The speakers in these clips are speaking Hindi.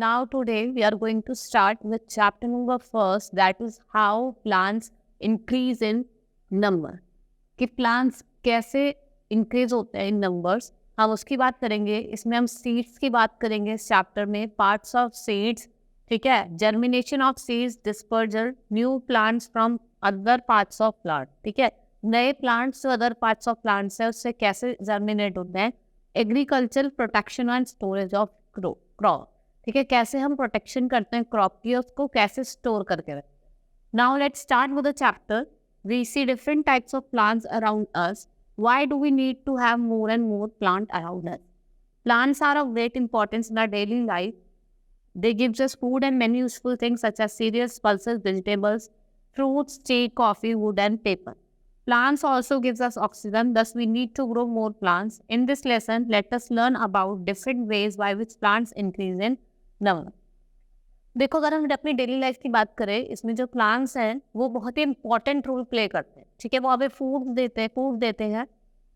Now today we are going to start with chapter number first, that is how plants increase in number. कि plants कैसे increase होते हैं in numbers, हम उसकी बात करेंगे. इसमें हम seeds की बात करेंगे इस chapter में, parts of seeds, ठीक है, germination of seeds, dispersal, new plants from other parts of plant, ठीक है, नए plants जो other parts of plants है उससे कैसे germinate होते हैं, agricultural protection and storage of crop, ठीक है, कैसे हम प्रोटेक्शन करते हैं क्रॉप की, उसको कैसे स्टोर करके रखते हैं. Now let's start with the chapter. We see different types of plants around us. Why do we need to have more and more plant around us? Plants are of great importance in our daily life. They give us food and many useful things such as cereals, pulses, vegetables, fruits, tea, coffee, wood and paper. Plants also gives us oxygen, thus we need to grow more plants. In this lesson, let us learn about different ways by which plants increase in number. देखो, अगर हम अपनी डेली लाइफ की बात करें, इसमें जो प्लांट्स हैं वो बहुत ही इंपॉर्टेंट रोल प्ले करते हैं, ठीक है. वो हमें फूड देते हैं,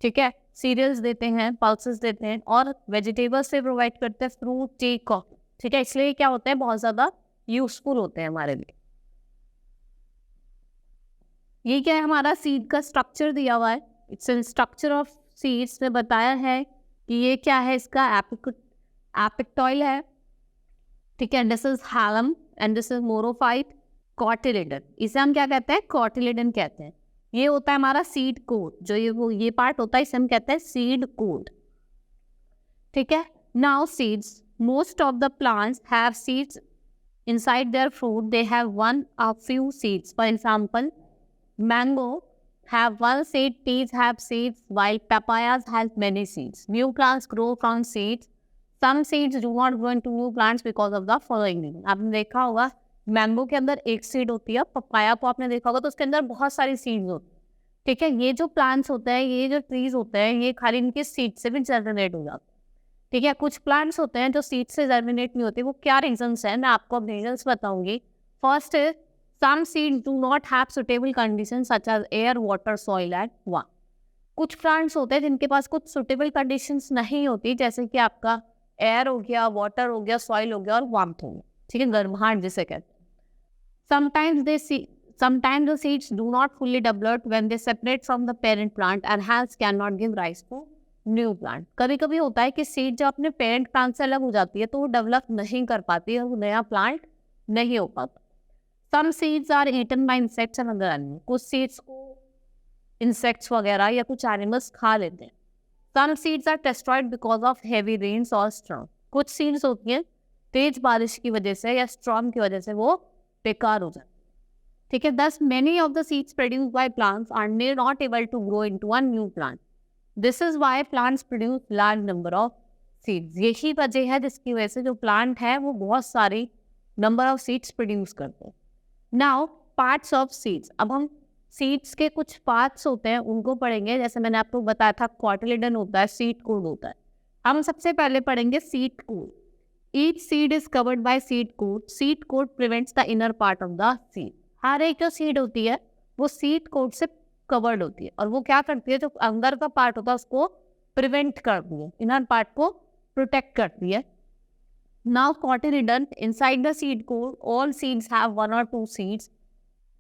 ठीक है, सीरियल्स देते हैं, पल्सेस देते हैं और वेजिटेबल्स से प्रोवाइड करते हैं, फ्रूट, टी, कॉफी, ठीक है. इसलिए क्या होता है, बहुत ज़्यादा यूजफुल होते हैं हमारे लिए. ये क्या है, हमारा सीड का स्ट्रक्चर दिया हुआ है. It's an structure of seeds में बताया है कि ये क्या है, इसका एपिक्टॉइल है, ठीक है. This is hilum and this is micropyle, cotyledon. इसे हम क्या कहते हैं, कॉटिलेडन कहते हैं. ये होता है हमारा सीड कोट, जो ये पार्ट होता है इसे हम कहते हैं सीड कोट, ठीक है. Now seeds, most of the plants have seeds inside their fruit. They have a few seeds. For example, mango have one seed, peas have seeds, while papayas have many seeds. New plants grow from seeds. Some seeds do not grow into new plants because of the following reason. आपने देखा होगा मैंगो के अंदर एक सीड होती है, पपाया को आपने देखा होगा तो उसके अंदर बहुत सारी सीड्स होती है, ठीक है. ये जो प्लांट्स होते हैं, ये जो ट्रीज होते हैं, ये खाली इनके सीड से भी जर्मिनेट हो जाते हैं, ठीक है. कुछ प्लांट्स होते हैं जो सीड से जर्मिनेट नहीं होते. वो क्या रीजंस हैं, मैं आपको अब रीजंस बताऊंगी. First is some seeds do not have suitable conditions such as air, water, soil and warmth. कुछ प्लांट्स होते हैं जिनके पास कुछ सुटेबल कंडीशंस नहीं होती, जैसे कि आपका एयर हो गया, वाटर हो गया, सॉइल हो गया और वार्मथ हो गया, ठीक है, गर्माहट जिसे कहते हैं. Sometimes the seeds do not fully develop when they separate from the parent plant and hence cannot give rise to new plant. कभी कभी होता है कि सीड जब अपने पेरेंट प्लांट से अलग हो जाती है तो वो डेवलप नहीं कर पाती है, वो नया प्लांट नहीं हो पाता. Some seeds are eaten by insects and other animals. कुछ सीड्स को इंसेक्ट्स वगैरह या कुछ एनिमल्स खा लेते हैं. Some seeds are destroyed because of heavy rains or storm. कुछ सीड्स होती हैं तेज बारिश की वजह से या स्टॉर्म की वजह से वो बेकार हो जाती है, ठीक है. Thus many of the seeds produced by plants are not able to grow into a new plant. This is why plants produce large number of seeds. यही वजह है जिसकी वजह से जो प्लांट है वो बहुत सारी नंबर ऑफ सीड्स प्रोड्यूस करते हैं. Now parts of seeds. अब हम सीड्स के कुछ पार्ट्स होते हैं उनको पढ़ेंगे. जैसे मैंने आपको बताया था, कॉटिलेडन होता है, सीड कोड होता है. हम सबसे पहले पढ़ेंगे seed code. Each seed is covered by seed coat. Seed coat prevents the inner part of the seed. हर एक जो सीड होती है वो सीड कोट से कवर्ड होती है और वो क्या करती है, जो अंदर का पार्ट होता है उसको प्रिवेंट करती है, इनर पार्ट को प्रोटेक्ट करती है. Now cotyledon, inside the seed coat all seeds have one or two seeds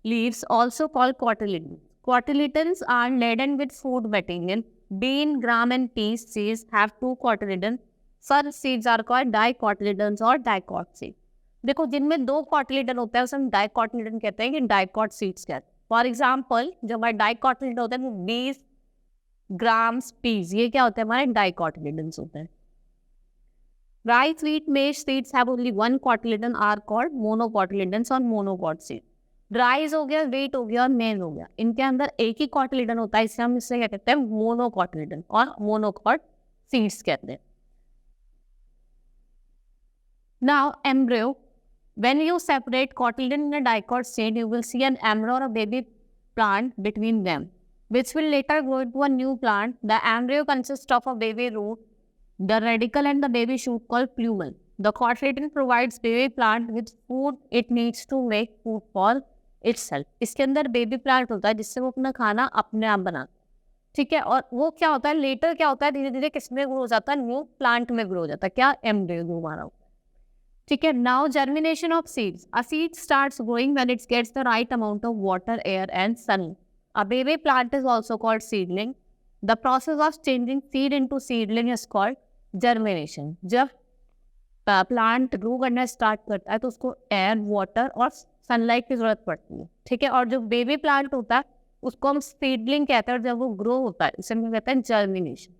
leaves, also called cotyledons. Cotyledons are laden with food material. Bean, gram and peas seeds have two cotyledons. Such seeds are called dicotyledons or dicot seeds. देखो, जिनमें दो कॉटिलेडन होता है उसे हम डाइकॉटिलेडन कहते हैं कि डाइकॉट सीड्स कहते हैं. फॉर एग्जाम्पल, जो हमारे डाइकॉटिलेडन होते हैं वो बीज, ग्राम्स, पीज, ये क्या होते हैं, हमारे डाइकॉटिलेडन्स होते हैं. Rice, wheat, maize seeds have only one cotyledon are called monocotyledons or monocot seed. Rice हो गया, व्हीट हो गया और मेज हो गया, इनके अंदर एक ही कॉटिलेडन होता है, इससे हम इससे क्या कहते हैं, मोनोकॉटिलेडन और मोनोकॉट सीड्स कहते हैं. Now embryo. When you separate cotyledon and a dicot seed, you will see an embryo or a baby plant between them, which will later grow into a new plant. The embryo consists of a baby root, the radicle and the baby shoot called plumule. The cotyledon provides baby plant with food it needs to make food for itself. इसके अंदर बेबी प्लांट होता है जिससे वो अपना खाना अपने आप बनाता है, ठीक है. और वो क्या होता है, लेटर क्या होता है, धीरे धीरे किसमें ग्रो हो जाता है, न्यू प्लांट में ग्रो हो जाता है. क्या, एम्ब्रियो जो हमारा होता है. ठीक है. Now germination of seeds. A seed starts growing when it gets the right amount of water, air and sun. A baby plant is also called seedling. The process of changing seed into seedling is called germination. जब प्लांट ग्रो करना स्टार्ट करता है तो उसको एयर, वाटर और सनलाइट की जरूरत पड़ती है. ठीक है. और जो बेबी प्लांट होता है उसको हम सीडलिंग कहते हैं. और जब वो ग्रो होता है इसे हम कहते हैं जर्मिनेशन.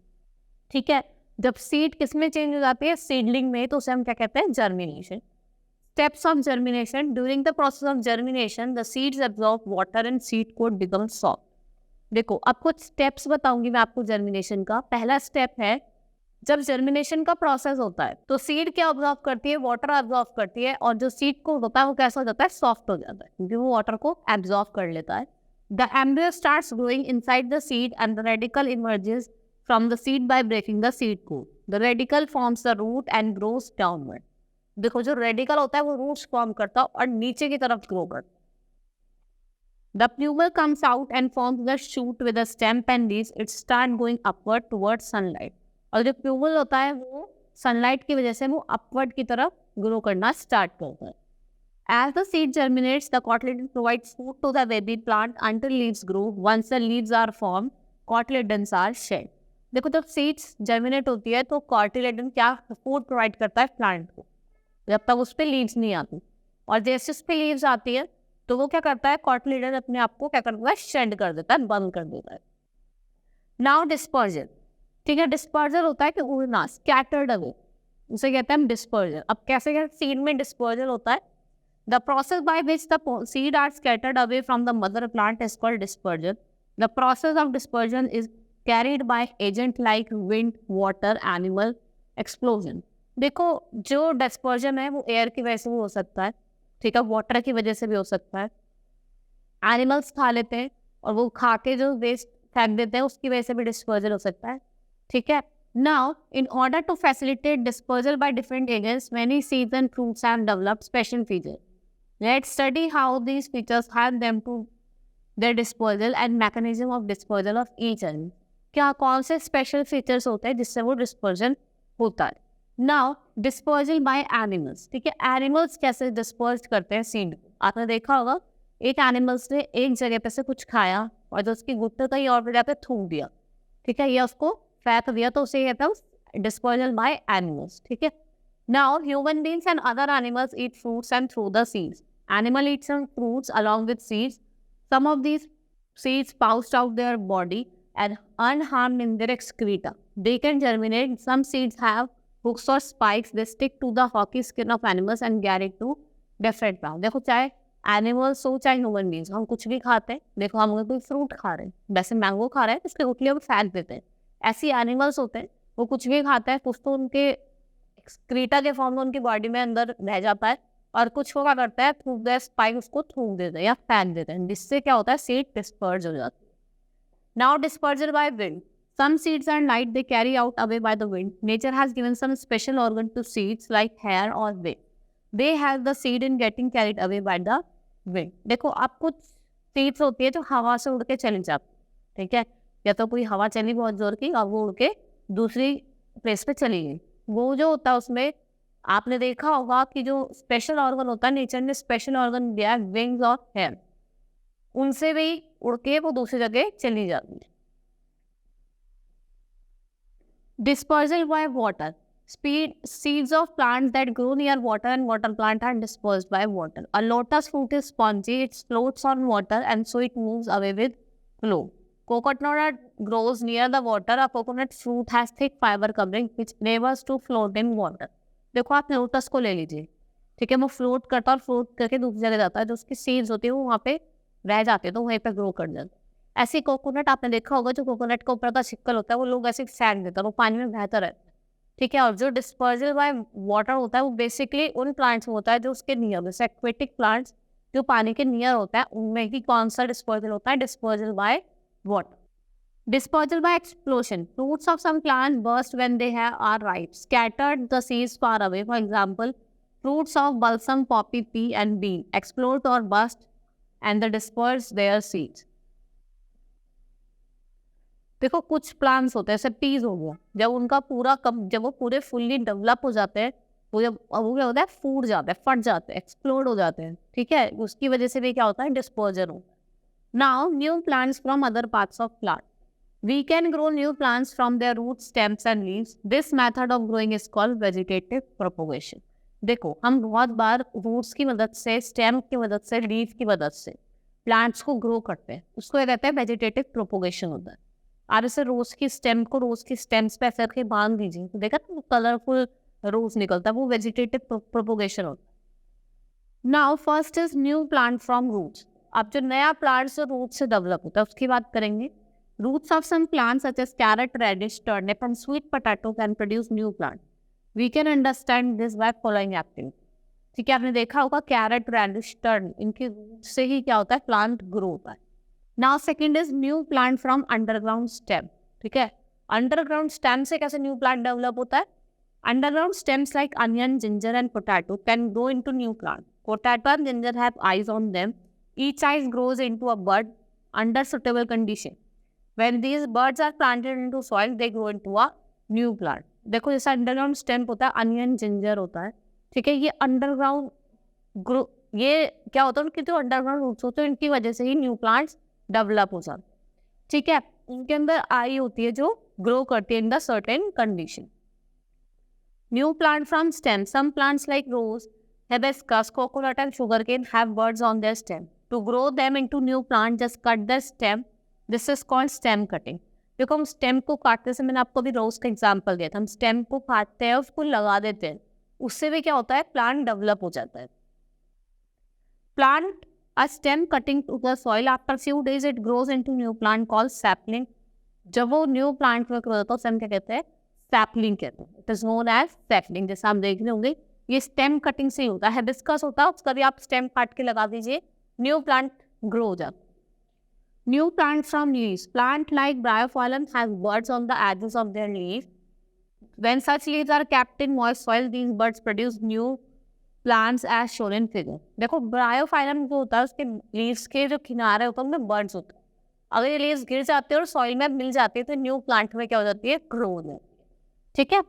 ठीक है. जब सीड किस में चेंज हो जाती है, सीडलिंग में, तो उसे हम क्या कहते हैं, germination. Steps of germination. During the process of germination, the seeds absorb water and seed coat becomes soft. देखो अब कुछ स्टेप्स बताऊंगी मैं आपको जर्मिनेशन का. पहला स्टेप है, जब जर्मिनेशन का प्रोसेस होता है तो सीड क्या ऑब्जॉर्व करती है, वाटर ऑब्जॉर्व करती है. और जो सीड कोट होता है वो कैसा हो जाता है, सॉफ्ट हो जाता है, क्योंकि वो वाटर को एब्जॉर्व कर लेता है. The embryo starts growing inside the seed and the radicle emerges from the seed by breaking the seed coat. The radicle forms the root and grows downward. देखो जो रेडिकल होता है वो रूट्स फॉर्म करता है और नीचे की तरफ ग्रो करता है. The pupal comes out and forms the shoot with the stem and leaves. It start going upward towards sunlight. और जो प्यूपल होता है वो सनलाइट की वजह से वो अपवर्ड की तरफ ग्रो करना स्टार्ट करता है. As the seed germinates, the cotyledon provides food to the baby plant until leaves grow. Once the leaves are formed, cotyledons are shed. देखो जब सीड्स जर्मिनेट होती है तो कॉटिलेडन क्या फूड प्रोवाइड करता है प्लांट को, जब तक उस पर लीव्स नहीं आती. और जैसे उस पर लीव्स आती है तो वो क्या करता है, कॉटिलेडन अपने आप को क्या करता है, शेड कर देता है, बंद कर देता है. Now dispersion. ठीक है. डिस्पर्जन होता है कि उड़ना, स्कैटर्ड अवे, उसे कहते हैं हम डिस्पर्जन. अब कैसे क्या सीड में डिस्पर्जन होता है, the process by which the seed are scattered away from the mother plant is called dispersion. The process of dispersion is carried by agent like wind, water, animal, explosion. देखो जो डिस्पर्जन है वो एयर की वजह से भी हो सकता है. ठीक है. वाटर की वजह से भी हो सकता है. एनिमल्स खा लेते हैं और वो खा के जो वेस्ट फेंक देते हैं उसकी वजह से भी डिस्पर्जल हो सकता है. ठीक है. Now in order to facilitate dispersal by different agents, many seeds and fruits have developed special features. Let's study how these features help them to their dispersal and mechanism of dispersal of each animal. क्या कौन से स्पेशल फीचर्स होते हैं जिससे वो डिस्पर्जल होता है. Now dispersal bye animals. ठीक है. एनिमल्स कैसे डिस्पर्ज करते हैं सीड को, आपने देखा होगा एक एनिमल्स ने एक जगह पे से कुछ खाया और जो उसकी गुट्टे कहीं और पे जाके थूक दिया. ठीक है. या उसको फेंक दिया, तो उसे कहता है डिस्पर्जल बाय एनिमल्स. ठीक है. Now human beings and other animals eat fruits and through the seeds. Animal eat some fruits along with seeds. Some of these seeds pouch out their body and unharmed in their excreta. They can germinate. Some seeds have hooks or spikes. They stick to the hockey skin of animals and carry to different plants. देखो चाहे एनिमल्स हो चाहे ह्यूमन बींग्स, हम कुछ भी खाते हैं. देखो हम अगर कोई फ्रूट खा रहे हैं, वैसे मैंगो खा रहे हैं, इसके उठलिए हम फेंक देते हैं. ऐसी एनिमल्स होते हैं वो कुछ भी खाते हैं, कुछ तो उनके एक्सक्रीटा के फॉर्म में उनकी बॉडी में अंदर रह जाता है और कुछ वो क्या करता है, थूक दे स्पाइक उसको थूक देते हैं या फेंक देते हैं, जिससे क्या होता है, सीड डिस्पर्ज हो जाती है. Now dispersal by wind. Some seeds are light, they carry out away by the wind. Nature has given some special organ to seeds like hair or wing. They help the seed in getting carried away by the wind. देखो अब कुछ सीड्स होती है जो हवा से उड़ के चली जाती है. ठीक है. या तो कोई हवा चली बहुत जोर की और वो उड़ के दूसरी प्लेस पे चली गई. वो जो होता है उसमें आपने देखा होगा कि जो स्पेशल ऑर्गन होता है, नेचर ने स्पेशल ऑर्गन दिया है, विंग्स और हेयर, उनसे भी उड़ के वो दूसरी जगह चली जाती है. Dispersal by water. Seeds of plants that grow near water and water plant are dispersed by water. A lotus fruit is spongy, it floats on water and so it moves away with flow. Coconut grows near the water. A coconut fruit has thick fiber covering which enables to float in water. देखो आप लोटस को ले लीजिए. ठीक है. वो फ्लोट करता है और फ्लोट करके दूसरी जगह जाता है, जो उसकी सीड्स होती है वो वहाँ पे रह जाते हैं तो वहीं पे ग्रो कर जाते हैं. ऐसी कोकोनट आपने देखा होगा, जो कोकोनट के ऊपर का छिक्कल होता है वो लोग ऐसे फेंक देते हैं, वो पानी में बहता रहता है. ठीक है. और जो डिस्पर्जल बाय वाटर होता है वो बेसिकली उन प्लांट्स में होता है जो उसके नियर, जैसे एक्वेटिक प्लांट्स जो पानी के नियर होता है, उनमें ही कौन सा डिस्पर्जल होता है, dispersal by water. Dispersal by explosion. Fruits of some plants burst when they are ripe, scattered the seeds far away. For example, fruits of balsam, poppy, pea and bean explode or burst and they disperse their seeds. देखो कुछ प्लांट्स होते हैं, जैसे पीज हो गया, जब उनका पूरा जब वो पूरे फुल्ली डेवलप हो जाते हैं वो क्या होता है, फूट जाता है, फट जाते हैं, एक्सप्लोड हो जाते हैं, ठीक है, उसकी वजह से भी क्या होता है, डिस्पर्जन होता है। Now new plants from other parts of plant, we can grow new plants from their roots, stems and leaves. This method of growing is called vegetative propagation. देखो, हम बहुत बार रूट्स की मदद से, स्टेम की मदद से, लीफ की मदद से प्लांट्स को ग्रो करते हैं, उसको ये कहते हैं वेजिटेटिव प्रोपोगेशन होता है। आप जैसे रोज की स्टेम को रोज की स्टेम्स पे ऐसे करके बांध दीजिए तो देखा ना कलरफुल रोज निकलता है, वो वेजिटेटिव प्रोपोगेशन होता है। Now first is new plant from roots. अब जो नया प्लांट जो रूट से डेवलप होता है उसकी बात करेंगे। Roots of some plants such as carrot, radish, turnip and sweet potato can produce new plant. We can understand this by following activity. ठीक है, आपने देखा होगा कैरेट, रेडिश, टर्न, इनके रूट से ही क्या होता है, प्लांट ग्रो होता है। Now second is new plant from underground stem. ठीक है, अंडरग्राउंड स्टेम से कैसे न्यू प्लांट डेवलप होता है? Underground stems like onion, ginger and potato can grow into new plant. Potato and ginger have eyes on them. Each eye grows into a bud under suitable condition. When these buds are planted into soil, they grow into a new plant. देखो जैसा अंडरग्राउंड स्टेम होता है, अनियन, जिंजर होता है, ठीक है, ये अंडरग्राउंड ग्रो, ये क्या होता है, उनके जो अंडरग्राउंड रूट्स होते हैं इनकी वजह से ही न्यू प्लांट्स डेवलप हो जाते हैं। ठीक है, इनके अंदर आई होती है जो ग्रो करती है in the certain condition. New plant from stem, some plants like rose, hibiscus, coconut and sugarcane have buds on their stem. To grow them into new plant, just cut the stem. This is called stem cutting. देखो हम स्टेम को काटते से, मैंने आपको अभी रोज का एग्जांपल दिया था, हम स्टेम को काटते हैं उसको लगा देते हैं, उससे भी क्या होता है, प्लांट डेवलप हो जाता है। Plant a stem cutting to the soil, after few days it grows into new plant called sapling. जब वो न्यू प्लांट में ग्रो होता है उसे क्या कहते हैं, सैपलिंग कहते हैं। It is known as sapling. जैसे आप देख रहे होंगे ये स्टेम कटिंग से ही होता है, हिबिस्कस होता है उसका भी आप स्टेम काट के लगा दीजिए, न्यू प्लांट ग्रो हो जाता है। New plant from leaves, plant like bryophyllum has buds on the edges of their leaves. When such leaves are kept in moist soil, these buds produce new plants as shown in figure. देखो ब्रायोफाइलम जो होता है उसके लीव्स के जो किनारे होते हैं उनमें बर्ड्स होते हैं, अगर ये लीव्स गिर जाते हैं और सॉइल में मिल जाती है तो न्यू प्लांट में क्या हो जाती है, ग्रो हो जाती है। ठीक है,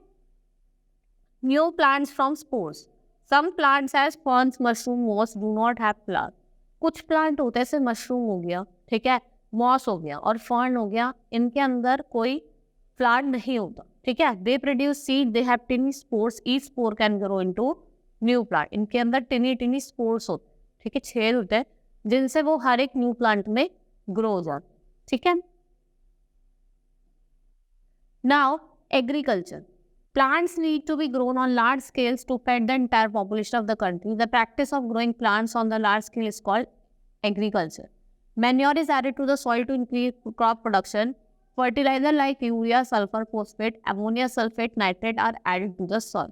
new plants from spores. Some plants as ferns, mushroom, moss do not have flowers. कुछ प्लांट होते हैं जैसे मशरूम हो गया, ठीक है, मॉस हो गया और फर्न हो गया, इनके अंदर कोई फ्लावर नहीं होता। ठीक है, they produce seed, they have टिनी spores, each spore can grow into new plant. इनके अंदर टिनी टिनी स्पोर्स होते हैं, ठीक है, छेद होते हैं जिनसे वो हर एक न्यू प्लांट में ग्रो हो जाते। ठीक है, now agriculture. Plants need to be grown on large scales to feed the entire population of the country. The practice of growing plants on the large scale is called agriculture. Manure is added to the soil to increase crop production. Fertilizer like urea, sulfur, phosphate, ammonia sulfate, nitrate are added to the soil.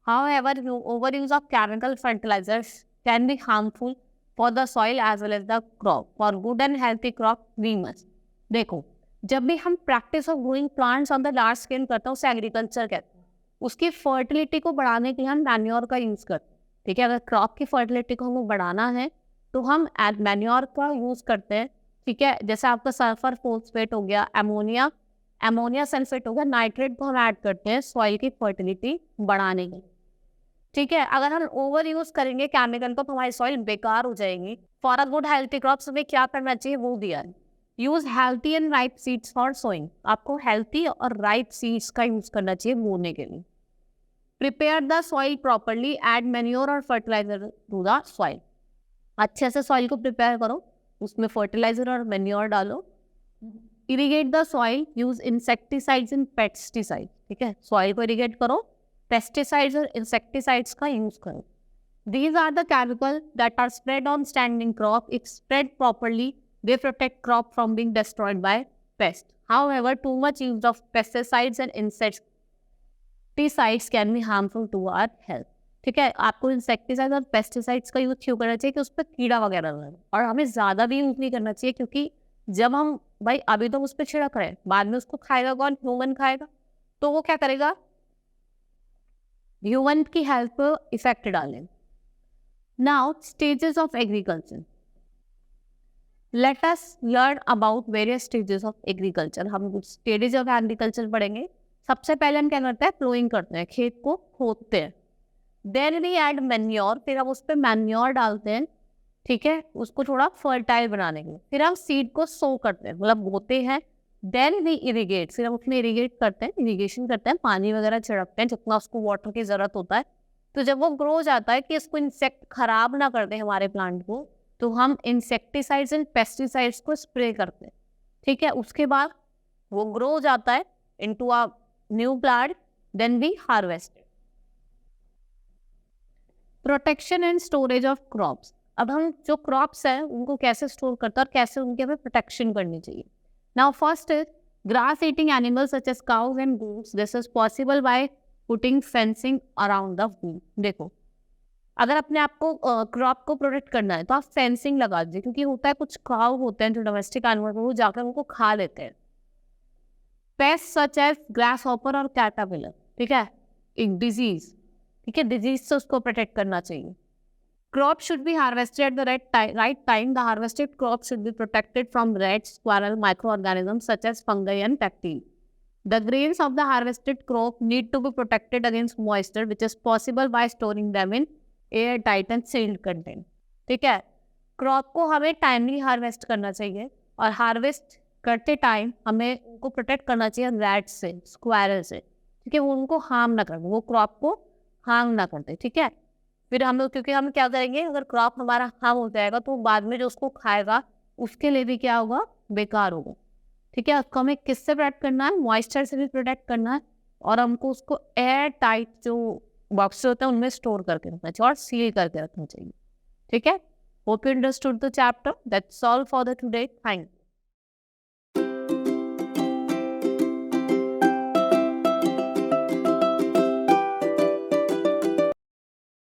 However, overuse of chemical fertilizers can be harmful for the soil as well as the crop. For good and healthy crop, we must. देखो, जब भी हम practice of growing plants on the large scale करते हैं उसे एग्रीकल्चर कहते हैं। उसकी फर्टिलिटी को बढ़ाने के लिए हम मैन्योर का यूज़ करते हैं। ठीक है, अगर क्रॉप की फर्टिलिटी को हमें बढ़ाना है तो हम मैन्योर का यूज़ करते हैं। ठीक है, जैसे आपका सल्फर फोस्फेट हो गया, एमोनिया सल्फेट हो गया, नाइट्रेट को हम ऐड करते हैं सॉइल की फर्टिलिटी बढ़ाने के। ठीक है, अगर हम ओवर यूज़ करेंगे केमिकल को तो हमारी सॉइल बेकार हो जाएगी। For a good healthy crops हमें क्या करना चाहिए वो दिया है, use healthy and ripe seeds for sowing. आपको हेल्थी और राइप सीड्स का यूज करना चाहिए बोने के लिए। Prepare the soil properly, add manure और फर्टिलाइजर टू द सॉइल। अच्छे से सॉइल को प्रिपेयर करो, उसमें फर्टिलाइजर और मैन्योर डालो। Irrigate the soil, use insecticides and pesticide. ठीक है, सॉइल को इरिगेट करो, पेस्टिसाइड्स और इंसेक्टिसाइड्स का यूज करो। These are the chemical that are spread on standing crop. If spread properly, they protect crop from being destroyed by pests. However, too much use of pesticides and insecticides can be harmful to our health. ठीक है, आपको इंसेक्टिसाइड और पेस्टिसाइड्स का यूज क्यों करना चाहिए कि उस पर कीड़ा वगैरह लगे, और हमें ज़्यादा भी यूज नहीं करना चाहिए क्योंकि जब हम भाई अभी तो उस पर छिड़क रहे हैं, बाद में उसको खाएगा कौन, ह्यूमन खाएगा, तो वो क्या करेगा, ह्यूमन की हेल्थ पर इफेक्ट डालेगा। Now stages of agriculture. Let us learn about various stages of agriculture. हम स्टेजेस ऑफ एग्रीकल्चर पढ़ेंगे। सबसे पहले हम क्या करते हैं, प्लोइंग करते हैं, खेत को खोदते हैं। देन वी ऐड मैन्योर, फिर हम उस पे मैन्योर डालते हैं, ठीक है, उसको थोड़ा फर्टाइल बनाने के लिए। फिर हम सीड को सो करते हैं, मतलब बोते हैं। देन वी इरिगेट, फिर हम उसमें इरिगेट करते हैं, इरिगेशन करते हैं, पानी वगैरह छिड़कते हैं जितना उसको वाटर की जरूरत होता है। तो जब वो ग्रो हो जाता है कि इसको इंसेक्ट खराब ना कर दे हमारे प्लांट को, तो हम इंसेक्टिसाइड्स एंड पेस्टिसाइड्स को स्प्रे करते हैं, ठीक है। उसके बाद वो ग्रो हो जाता है into a new plant, then we harvest. Protection and storage of crops. अब हम जो क्रॉप्स हैं उनको कैसे स्टोर करते हैं और कैसे उनकी हमें प्रोटेक्शन करनी चाहिए। Now first is grass eating animals such as cows and goats, this is possible by putting fencing around the food. देखो, अगर अपने आप को क्रॉप को प्रोटेक्ट करना है तो आप फेंसिंग लगा दीजिए, क्योंकि होता है कुछ काउ होते हैं जो डोमेस्टिक एनिमल, वो जाकर उनको खा लेते हैं। Pest such as grasshopper और कैटरपिलर, ठीक है, एक डिजीज, ठीक है, डिजीज से उसको प्रोटेक्ट करना चाहिए। Crop should be harvested at the right time. The harvested crop should be protected from rats, squirrel, microorganisms such as fungi and bacteria. The grains of the harvested crop need to be protected against moisture, which is possible by storing them in airtight and sealed container. ठीक है, क्रॉप को हमें टाइमली हार्वेस्ट करना चाहिए और हार्वेस्ट करते टाइम हमें उनको प्रोटेक्ट करना चाहिए रैट से, स्क्वायरल से, ठीक है, वो उनको हार्म ना कर दे, वो क्रॉप को हार्म ना करते, ठीक है। फिर हम लोग, क्योंकि हम क्या करेंगे, अगर क्रॉप हमारा हार्म हो जाएगा तो बाद में जो उसको खाएगा उसके लिए भी क्या होगा, बेकार होगा, ठीक है। उसको हमें किससे प्रोटेक्ट करना है, मॉइस्चर से भी प्रोटेक्ट करना है, और हमको उसको एयर टाइट जो बॉक्स होता है उनमें स्टोर करके रखना चाहिए और सील करके रखना चाहिए, ठीक है। Hope you understood the chapter. That's all for the today. Thank you.